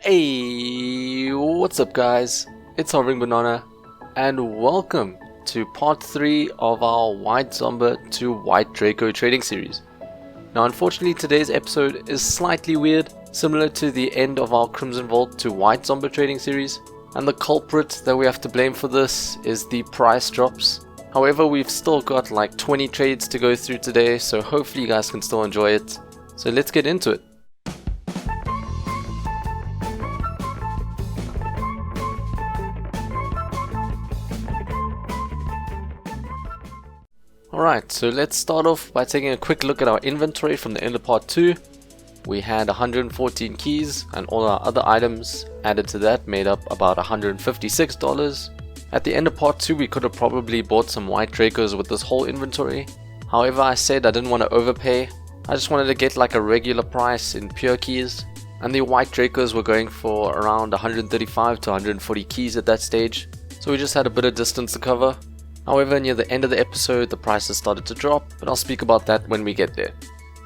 Hey, what's up guys? It's HoveringBanana and welcome to part 3 of our White Zomba to White Draco trading series. Now unfortunately today's episode is slightly weird, similar to the end of our Crimson Vault to White Zomba trading series, and the culprit that we have to blame for this is the price drops. However, we've still got like 20 trades to go through today, so hopefully you guys can still enjoy it. So let's get into it. Alright, so let's start off by taking a quick look at our inventory from the end of part 2. We had 114 keys and all our other items added to that made up about $156. At the end of part 2 we could have probably bought some White Dracos with this whole inventory. However, I said I didn't want to overpay. I just wanted to get like a regular price in pure keys. And the White Dracos were going for around 135 to 140 keys at that stage. So we just had a bit of distance to cover. However, near the end of the episode, the prices started to drop, but I'll speak about that when we get there.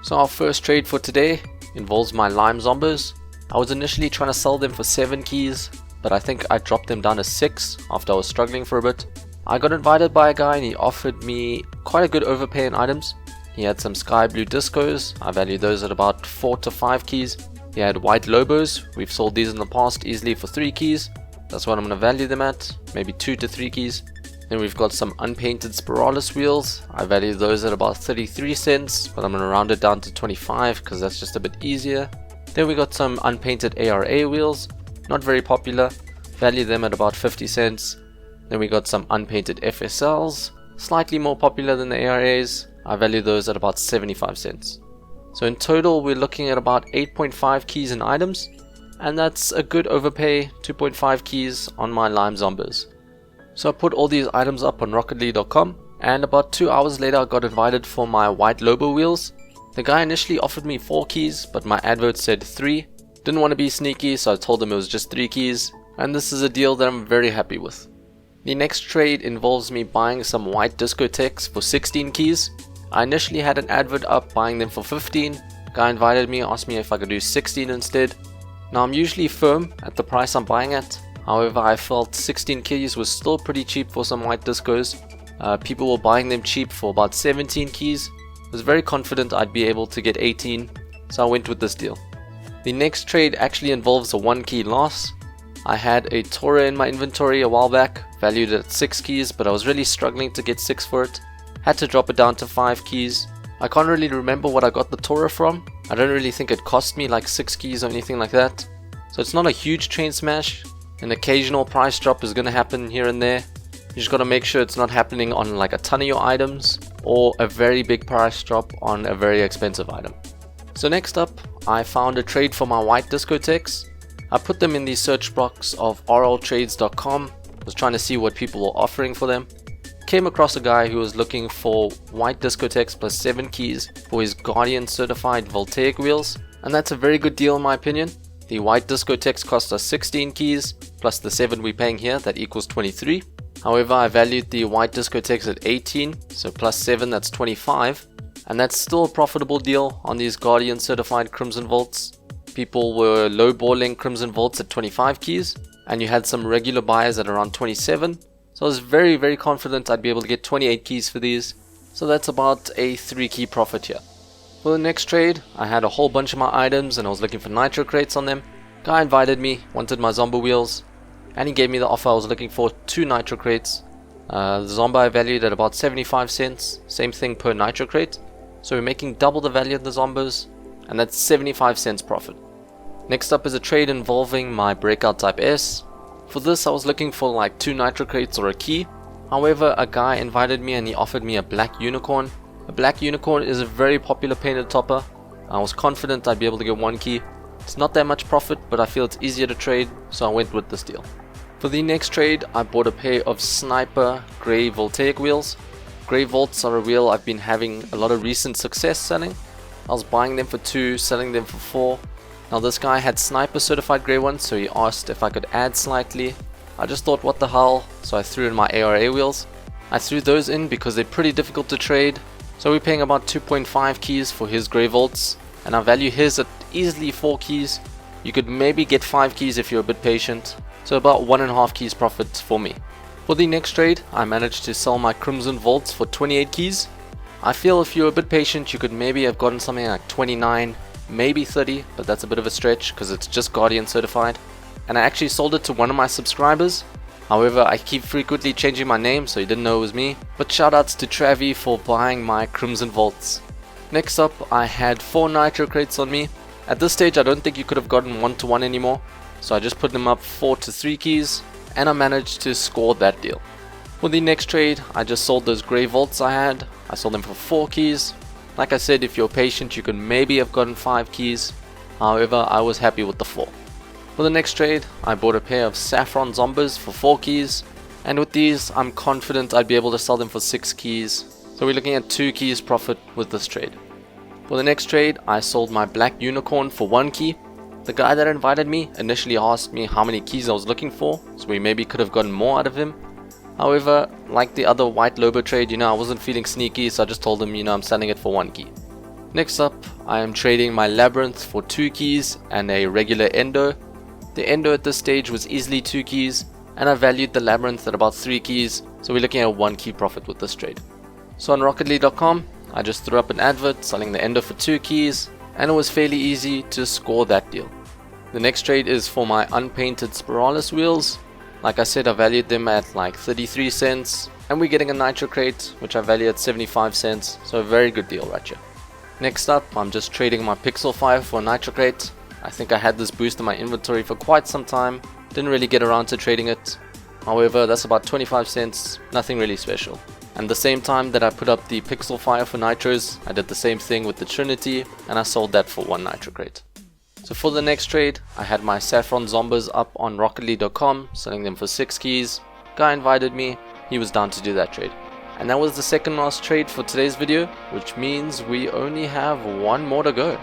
So our first trade for today involves my Lime Zombas. I was initially trying to sell them for 7 keys, but I think I dropped them down to 6 after I was struggling for a bit. I got invited by a guy and he offered me quite a good overpay in items. He had some sky blue discos, I valued those at about 4 to 5 keys. He had white lobos, we've sold these in the past easily for 3 keys. That's what I'm going to value them at, maybe 2 to 3 keys. Then we've got some unpainted Spiralis wheels. I value those at about 33 cents, but I'm going to round it down to 25 because that's just a bit easier. Then we got some unpainted ARA wheels, not very popular, value them at about 50 cents. Then we got some unpainted FSLs, slightly more popular than the ARAs. I value those at about 75 cents. So in total we're looking at about 8.5 keys in items, and that's a good overpay, 2.5 keys on my Lime Zombas. So I put all these items up on rocketly.com, and about 2 hours later I got invited for my white Lobo wheels. The guy initially offered me 4 keys, but my advert said 3. Didn't want to be sneaky, so I told him it was just 3 keys, and this is a deal that I'm very happy with. The next trade involves me buying some white discotheques for 16 keys. I initially had an advert up buying them for 15. Guy invited me, asked me if I could do 16 instead. Now I'm usually firm at the price I'm buying at. However, I felt 16 keys was still pretty cheap for some white discos. People were buying them cheap for about 17 keys. I was very confident I'd be able to get 18, so I went with this deal. The next trade actually involves a 1 key loss. I had a Tora in my inventory a while back, valued at 6 keys, but I was really struggling to get 6 for it. Had to drop it down to 5 keys. I can't really remember what I got the Tora from. I don't really think it cost me like 6 keys or anything like that. So it's not a huge train smash. An occasional price drop is going to happen here and there. You just got to make sure it's not happening on like a ton of your items or a very big price drop on a very expensive item. So next up, I found a trade for my white discotheques. I put them in the search box of rltrades.com. Was trying to see what people were offering for them. Came across a guy who was looking for white discotheques plus 7 keys for his Guardian certified voltaic wheels, and that's a very good deal in my opinion. The white discotheques cost us 16 keys, plus the 7 we're paying here, that equals 23. However, I valued the white discotheques at 18, so plus 7, that's 25. And that's still a profitable deal on these Guardian certified Crimson Vaults. People were lowballing Crimson Vaults at 25 keys, and you had some regular buyers at around 27. So I was very confident I'd be able to get 28 keys for these. So that's about a 3 key profit here. For the next trade, I had a whole bunch of my items and I was looking for nitro crates on them. Guy invited me, wanted my Zomba wheels, and he gave me the offer. I was looking for 2 nitro crates. The Zomba I valued at about 75 cents, same thing per nitro crate. So we're making double the value of the Zombas, and that's 75 cents profit. Next up is a trade involving my Breakout Type S. For this I was looking for like 2 nitro crates or a key. However, a guy invited me and he offered me a black unicorn. A black unicorn is a very popular painted topper. I was confident I'd be able to get 1 key. It's not that much profit, but I feel it's easier to trade, so I went with this deal. For the next trade, I bought a pair of Sniper grey voltaic wheels. Grey volts are a wheel I've been having a lot of recent success selling. I was buying them for 2, selling them for 4. Now this guy had Sniper certified grey ones, so he asked if I could add slightly. I just thought what the hell, so I threw in my ARA wheels. I threw those in because they're pretty difficult to trade. So we're paying about 2.5 keys for his grey volts, and I value his at easily 4 keys. you could maybe get 5 keys if you're a bit patient, so about 1.5 keys profit for me. For the next trade, I managed to sell my Crimson Vaults for 28 keys. I feel if you're a bit patient, you could maybe have gotten something like 29, maybe 30, but that's a bit of a stretch because it's just Guardian certified. And I actually sold it to one of my subscribers. However, I keep frequently changing my name, so he didn't know it was me. But shoutouts to Travi for buying my Crimson Vaults. Next up, I had 4 Nitro crates on me. At this stage, I don't think you could have gotten 1-to-1 anymore, so I just put them up 4 to 3 keys, and I managed to score that deal. For the next trade, I just sold those grey vaults I had. I sold them for 4 keys. Like I said, if you're patient, you could maybe have gotten 5 keys. However, I was happy with the 4. For the next trade, I bought a pair of Saffron Zombas for 4 keys, and with these, I'm confident I'd be able to sell them for 6 keys, so we're looking at 2 keys profit with this trade. For the next trade, I sold my Black Unicorn for 1 key. The guy that invited me initially asked me how many keys I was looking for, so we maybe could have gotten more out of him. However, like the other White Lobo trade, I wasn't feeling sneaky, so I just told him, I'm selling it for 1 key. Next up, I am trading my Labyrinth for 2 keys and a regular Endo. The Endo at this stage was easily 2 keys, and I valued the Labyrinth at about 3 keys, so we're looking at 1 key profit with this trade. So on rocketly.com, I just threw up an advert selling the Endo for 2 keys, and it was fairly easy to score that deal. The next trade is for my unpainted Spiralis wheels. Like I said, I valued them at like 33 cents, and we're getting a Nitro crate, which I value at 75 cents, so a very good deal right here. Next up, I'm just trading my Pixel 5 for a Nitro crate. I think I had this boost in my inventory for quite some time, didn't really get around to trading it. However, that's about 25 cents, nothing really special. And the same time that I put up the Pixel 5 for Nitros, I did the same thing with the Trinity, and I sold that for 1 Nitro crate. So for the next trade, I had my Saffron Zombas up on rocketly.com, selling them for 6 keys. Guy invited me, he was down to do that trade. And that was the second last trade for today's video, which means we only have 1 more to go.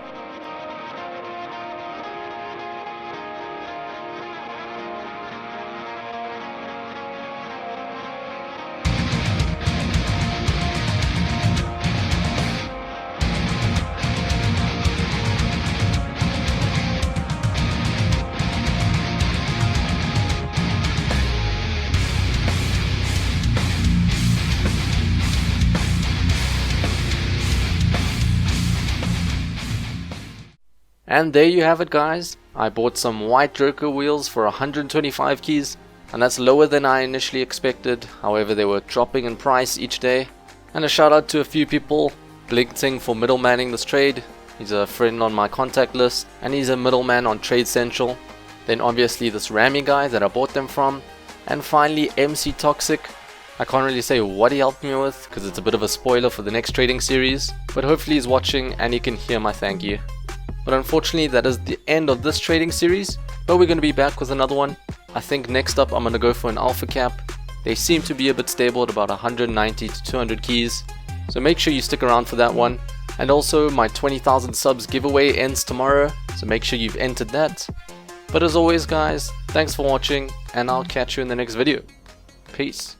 And there you have it, guys. I bought some White Draco wheels for 125 keys, and that's lower than I initially expected. However, they were dropping in price each day. And a shout out to a few people. Blinking for middlemaning this trade. He's a friend on my contact list, and he's a middleman on Trade Central. Then obviously this Rami guy that I bought them from. And finally MC Toxic. I can't really say what he helped me with because it's a bit of a spoiler for the next trading series, but hopefully he's watching and he can hear my thank you. But unfortunately that is the end of this trading series, but we're going to be back with another one. I think next up I'm going to go for an alpha cap. They seem to be a bit stable at about 190 to 200 keys, so make sure you stick around for that one. And also my 20,000 subs giveaway ends tomorrow, so make sure you've entered that. But as always guys, thanks for watching and I'll catch you in the next video. Peace.